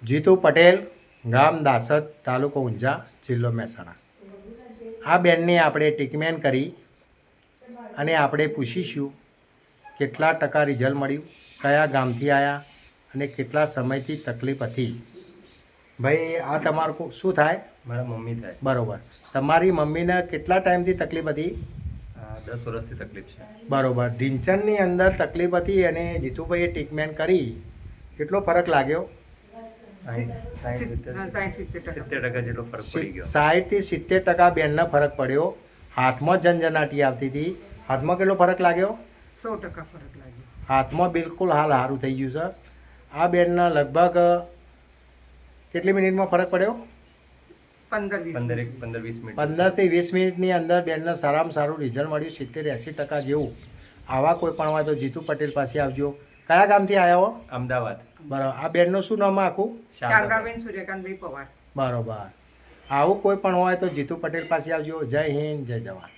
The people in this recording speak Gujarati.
જીતુ પટેલ, ગામ દાસદ, તાલુકો ઊંઝા, જિલ્લો મહેસાણા. આ બેનની આપણે ટ્રીટમેન્ટ કરી અને આપણે પૂછીશું કેટલા ટકા રિઝલ્ટ મળ્યું, કયા ગામથી આવ્યા અને કેટલા સમયથી તકલીફ હતી. ભાઈ, આ તમારું શું થાય? મારા મમ્મી થાય. બરાબર. તમારી મમ્મીને કેટલા ટાઈમથી તકલીફ હતી? 10 વર્ષથી તકલીફ છે. બરાબર. ઢીંચણની અંદર તકલીફ હતી અને જીતુભાઈએ ટ્રીટમેન્ટ કરી. કેટલો ફરક લાગ્યો? 60-70% જેટલો ફરક પડી ગયો. 60 થી 70% બેનને ફરક પડ્યો. હાથમાં ઝંઝનાટી આવતી હતી. હાથમાં કેટલો ફરક લાગ્યો? 100% ફરક લાગ્યો. હાથમાં બિલકુલ હાલ સારું થઈ ગયું છે. આ બેનને લગભગ કેટલી મિનિટમાં ફરક પડ્યો? 15-20 મિનિટ. 15 થી 20 મિનિટની અંદર બેનને સારામાં સારું રિઝલ્ટ મળ્યું. 70-80% જેવું. આવા કોઈ પણ હોય તો જીતુ પટેલ પાસે આવજો. કયા ગામથી આવ્યા હો? અમદાવાદ. બરાબર. આ બેનનું શું નામ આખું? શારદાબેન સૂર્યકાંતભાઈ પવાર. બરાબર. આવું કોઈ પણ હોય તો જીતુ પટેલ પાસે આવજો. જય હિન્દ, જય જવાન.